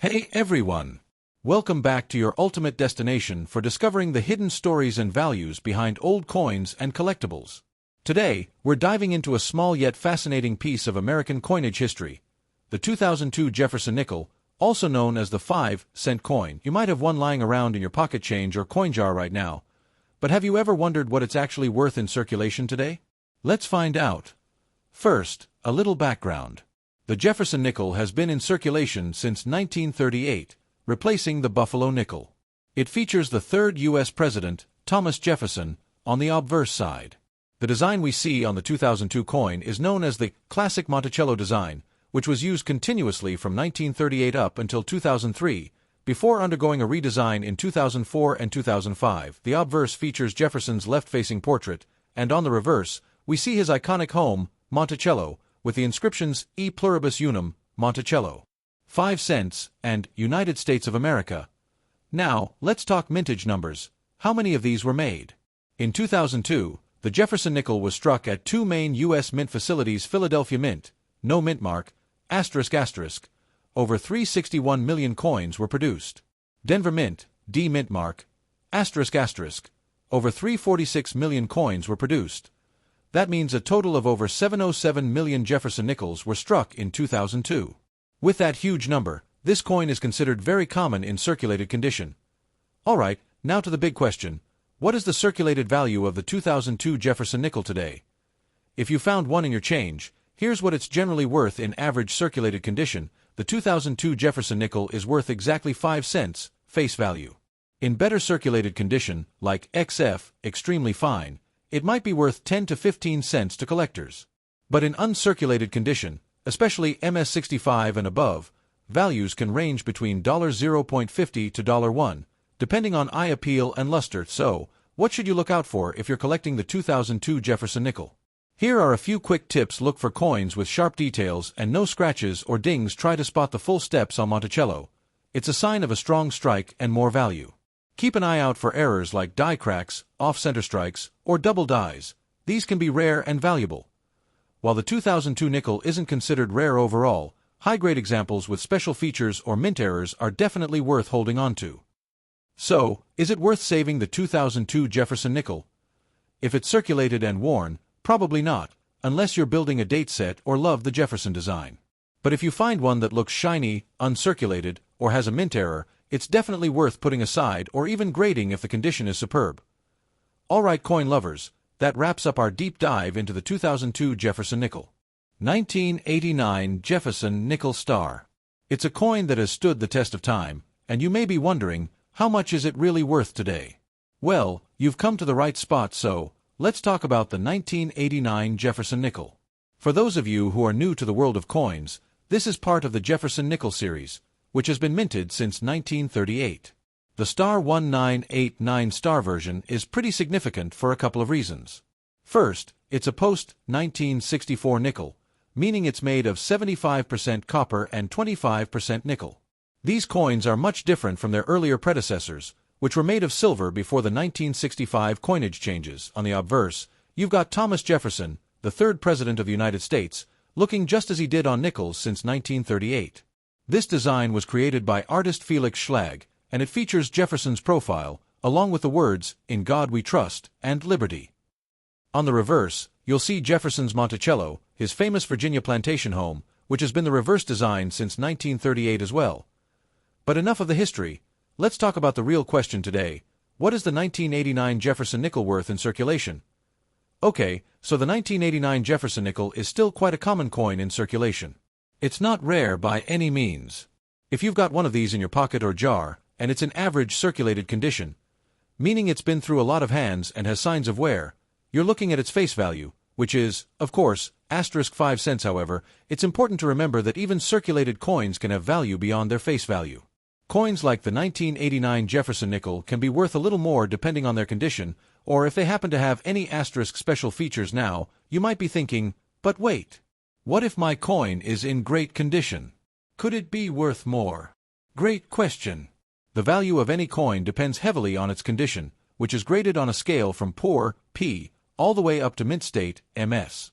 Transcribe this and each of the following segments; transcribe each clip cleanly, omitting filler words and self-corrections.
Hey everyone! Welcome back to your ultimate destination for discovering the hidden stories and values behind old coins and collectibles. Today, we're diving into a small yet fascinating piece of American coinage history, the 2002 Jefferson nickel, also known as the 5-cent coin. You might have one lying around in your pocket change or coin jar right now, but have you ever wondered what it's actually worth in circulation today? Let's find out. First, a little background. The Jefferson nickel has been in circulation since 1938, replacing the Buffalo nickel. It features the third U.S. President, Thomas Jefferson, on the obverse side. The design we see on the 2002 coin is known as the classic Monticello design, which was used continuously from 1938 up until 2003, before undergoing a redesign in 2004 and 2005. The obverse features Jefferson's left-facing portrait, and on the reverse, we see his iconic home, Monticello, with the inscriptions E Pluribus Unum, Monticello, 5 cents, and United States of America. Now, let's talk mintage numbers. How many of these were made? In 2002, the Jefferson nickel was struck at two main U.S. mint facilities: Philadelphia Mint, no mint mark, ***, over 361 million coins were produced. Denver Mint, D mint mark, ***, over 346 million coins were produced. That means a total of over 707 million Jefferson nickels were struck in 2002. With that huge number, this coin is considered very common in circulated condition. Alright, now to the big question. What is the circulated value of the 2002 Jefferson nickel today? If you found one in your change, here's what it's generally worth in average circulated condition. The 2002 Jefferson nickel is worth exactly 5 cents, face value. In better circulated condition, like XF, extremely fine, it might be worth 10 to 15 cents to collectors. But in uncirculated condition, especially MS65 and above, values can range between $0.50 to $1, depending on eye appeal and luster. So, what should you look out for if you're collecting the 2002 Jefferson nickel? Here are a few quick tips. Look for coins with sharp details and no scratches or dings. Try to spot the full steps on Monticello. It's a sign of a strong strike and more value. Keep an eye out for errors like die cracks, off-center strikes, or double dies. These can be rare and valuable. While the 2002 nickel isn't considered rare overall, high-grade examples with special features or mint errors are definitely worth holding on to. So, is it worth saving the 2002 Jefferson nickel? If it's circulated and worn, probably not, unless you're building a date set or love the Jefferson design. But if you find one that looks shiny, uncirculated, or has a mint error, it's definitely worth putting aside or even grading if the condition is superb. Alright coin lovers, that wraps up our deep dive into the 2002 Jefferson nickel. 1989 Jefferson Nickel Star. It's a coin that has stood the test of time, and you may be wondering, how much is it really worth today? Well, you've come to the right spot, so let's talk about the 1989 Jefferson nickel. For those of you who are new to the world of coins, this is part of the Jefferson nickel series, which has been minted since 1938. The star 1989 star version is pretty significant for a couple of reasons. First, it's a post-1964 nickel, meaning it's made of 75% copper and 25% nickel. These coins are much different from their earlier predecessors, which were made of silver before the 1965 coinage changes. On the obverse, you've got Thomas Jefferson, the third president of the United States, looking just as he did on nickels since 1938. This design was created by artist Felix Schlag, and it features Jefferson's profile, along with the words, "In God We Trust," and "Liberty." On the reverse, you'll see Jefferson's Monticello, his famous Virginia plantation home, which has been the reverse design since 1938 as well. But enough of the history. Let's talk about the real question today. What is the 1989 Jefferson nickel worth in circulation? Okay, so the 1989 Jefferson nickel is still quite a common coin in circulation. It's not rare by any means. If you've got one of these in your pocket or jar, and it's in average circulated condition, meaning it's been through a lot of hands and has signs of wear, you're looking at its face value, which is, of course, *5 cents. However, it's important to remember that even circulated coins can have value beyond their face value. Coins like the 1989 Jefferson nickel can be worth a little more depending on their condition, or if they happen to have any * special features. Now, you might be thinking, but wait. What if my coin is in great condition? Could it be worth more? Great question. The value of any coin depends heavily on its condition, which is graded on a scale from poor, P, all the way up to mint state, MS.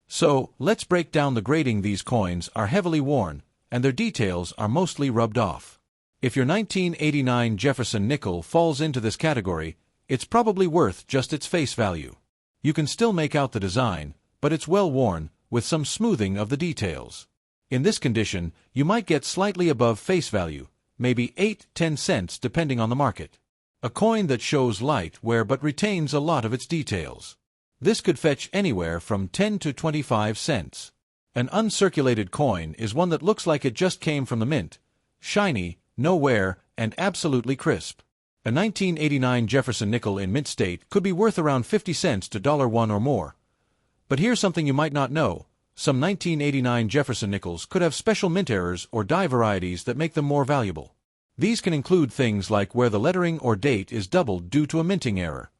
So, let's break down the grading. These coins are heavily worn, and their details are mostly rubbed off. If your 1989 Jefferson nickel falls into this category, it's probably worth just its face value. You can still make out the design, but it's well worn, with some smoothing of the details. In this condition, you might get slightly above face value, maybe 8–10 cents depending on the market. A coin that shows light wear but retains a lot of its details. This could fetch anywhere from 10 to 25 cents. An uncirculated coin is one that looks like it just came from the mint, shiny, no wear, and absolutely crisp. A 1989 Jefferson nickel in mint state could be worth around 50 cents to $1 or more. But here's something you might not know. Some 1989 Jefferson nickels could have special mint errors or die varieties that make them more valuable. These can include things like where the lettering or date is doubled due to a minting error.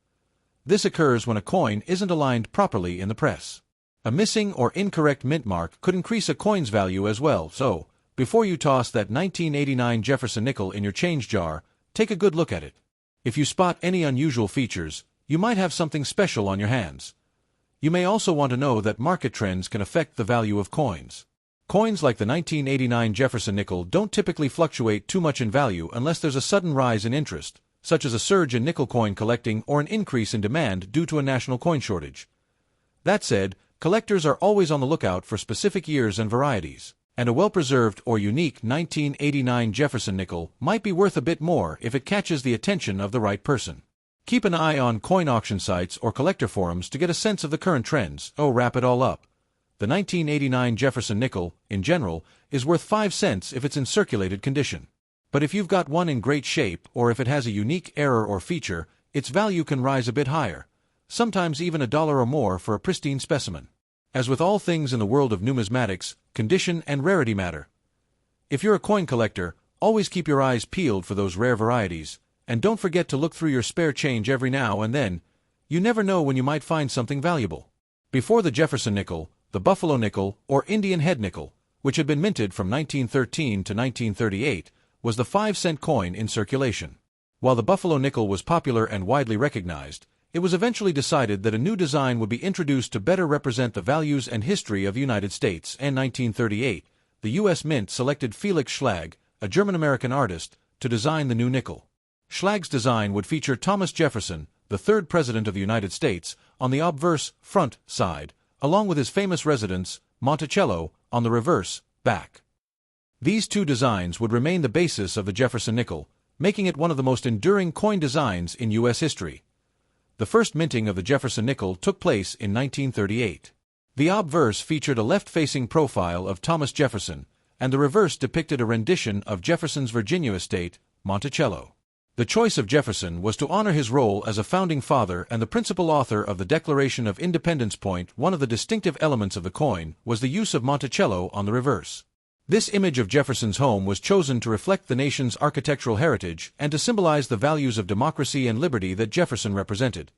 This occurs when a coin isn't aligned properly in the press. A missing or incorrect mint mark could increase a coin's value as well, so, before you toss that 1989 Jefferson nickel in your change jar, take a good look at it. If you spot any unusual features, you might have something special on your hands. You may also want to know that market trends can affect the value of coins. Coins like the 1989 Jefferson nickel don't typically fluctuate too much in value unless there's a sudden rise in interest, such as a surge in nickel coin collecting or an increase in demand due to a national coin shortage. That said, collectors are always on the lookout for specific years and varieties, and a well-preserved or unique 1989 Jefferson nickel might be worth a bit more if it catches the attention of the right person. Keep an eye on coin auction sites or collector forums to get a sense of the current trends. Wrap it all up. The 1989 Jefferson nickel, in general, is worth 5 cents if it's in circulated condition. But if you've got one in great shape or if it has a unique error or feature, its value can rise a bit higher, sometimes even $1 or more for a pristine specimen. As with all things in the world of numismatics, condition and rarity matter. If you're a coin collector, always keep your eyes peeled for those rare varieties, and don't forget to look through your spare change every now and then. You never know when you might find something valuable. Before the Jefferson nickel, the Buffalo nickel, or Indian head nickel, which had been minted from 1913 to 1938, was the 5-cent coin in circulation. While the Buffalo nickel was popular and widely recognized, it was eventually decided that a new design would be introduced to better represent the values and history of the United States. In 1938, the U.S. Mint selected Felix Schlag, a German-American artist, to design the new nickel. Schlag's design would feature Thomas Jefferson, the third president of the United States, on the obverse front side, along with his famous residence, Monticello, on the reverse back. These two designs would remain the basis of the Jefferson nickel, making it one of the most enduring coin designs in U.S. history. The first minting of the Jefferson nickel took place in 1938. The obverse featured a left-facing profile of Thomas Jefferson, and the reverse depicted a rendition of Jefferson's Virginia estate, Monticello. The choice of Jefferson was to honor his role as a founding father and the principal author of the Declaration of Independence. One of the distinctive elements of the coin was the use of Monticello on the reverse. This image of Jefferson's home was chosen to reflect the nation's architectural heritage and to symbolize the values of democracy and liberty that Jefferson represented.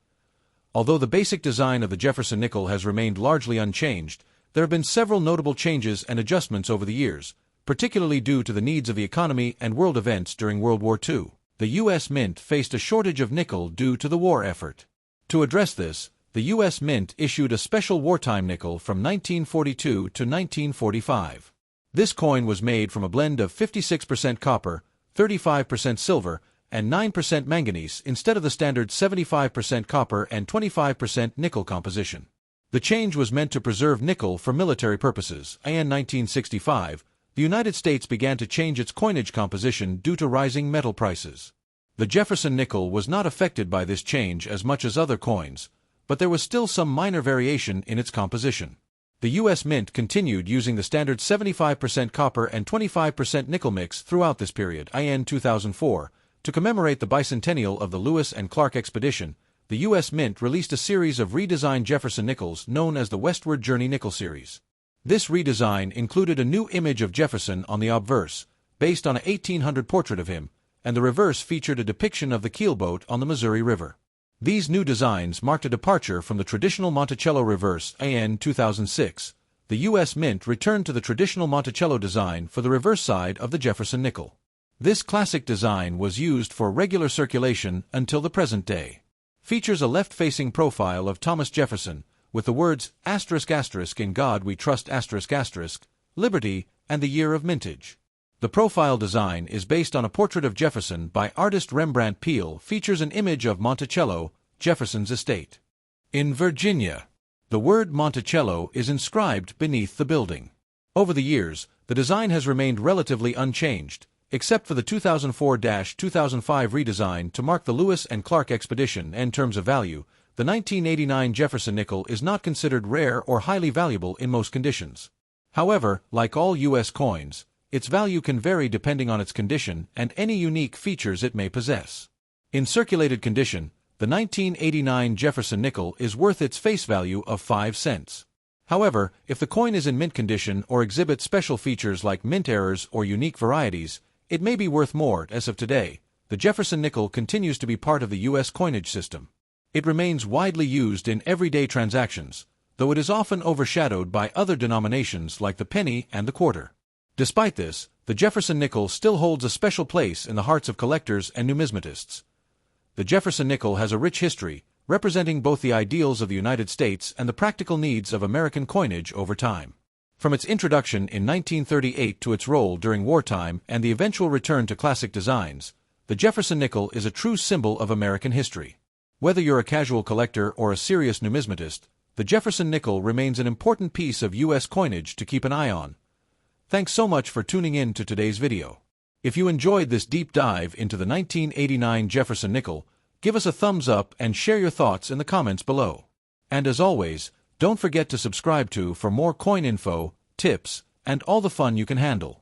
Although the basic design of the Jefferson nickel has remained largely unchanged, there have been several notable changes and adjustments over the years, particularly due to the needs of the economy and world events during World War II. The U.S. Mint faced a shortage of nickel due to the war effort. To address this, the U.S. Mint issued a special wartime nickel from 1942 to 1945. This coin was made from a blend of 56% copper, 35% silver, and 9% manganese instead of the standard 75% copper and 25% nickel composition. The change was meant to preserve nickel for military purposes. In 1965, the United States began to change its coinage composition due to rising metal prices. The Jefferson nickel was not affected by this change as much as other coins, but there was still some minor variation in its composition. The U.S. Mint continued using the standard 75% copper and 25% nickel mix throughout this period. In 2004, to commemorate the bicentennial of the Lewis and Clark expedition, the U.S. Mint released a series of redesigned Jefferson nickels known as the Westward Journey Nickel Series. This redesign included a new image of Jefferson on the obverse, based on a 1800 portrait of him, and the reverse featured a depiction of the keelboat on the Missouri River. These new designs marked a departure from the traditional Monticello reverse. In 2006, the U.S. Mint returned to the traditional Monticello design for the reverse side of the Jefferson nickel. This classic design was used for regular circulation until the present day. Features a left-facing profile of Thomas Jefferson, with the words **** in God we trust ****, liberty, and the year of mintage. The profile design is based on a portrait of Jefferson by artist Rembrandt Peale, features an image of Monticello, Jefferson's estate. In Virginia, the word Monticello is inscribed beneath the building. Over the years, the design has remained relatively unchanged, except for the 2004-2005 redesign to mark the Lewis and Clark expedition. In terms of value, the 1989 Jefferson nickel is not considered rare or highly valuable in most conditions. However, like all U.S. coins, its value can vary depending on its condition and any unique features it may possess. In circulated condition, the 1989 Jefferson nickel is worth its face value of 5 cents. However, if the coin is in mint condition or exhibits special features like mint errors or unique varieties, it may be worth more. As of today, the Jefferson nickel continues to be part of the U.S. coinage system. It remains widely used in everyday transactions, though it is often overshadowed by other denominations like the penny and the quarter. Despite this, the Jefferson nickel still holds a special place in the hearts of collectors and numismatists. The Jefferson nickel has a rich history, representing both the ideals of the United States and the practical needs of American coinage over time. From its introduction in 1938 to its role during wartime and the eventual return to classic designs, the Jefferson nickel is a true symbol of American history. Whether you're a casual collector or a serious numismatist, the Jefferson nickel remains an important piece of U.S. coinage to keep an eye on. Thanks so much for tuning in to today's video. If you enjoyed this deep dive into the 1989 Jefferson nickel, give us a thumbs up and share your thoughts in the comments below. And as always, don't forget to subscribe for more coin info, tips, and all the fun you can handle.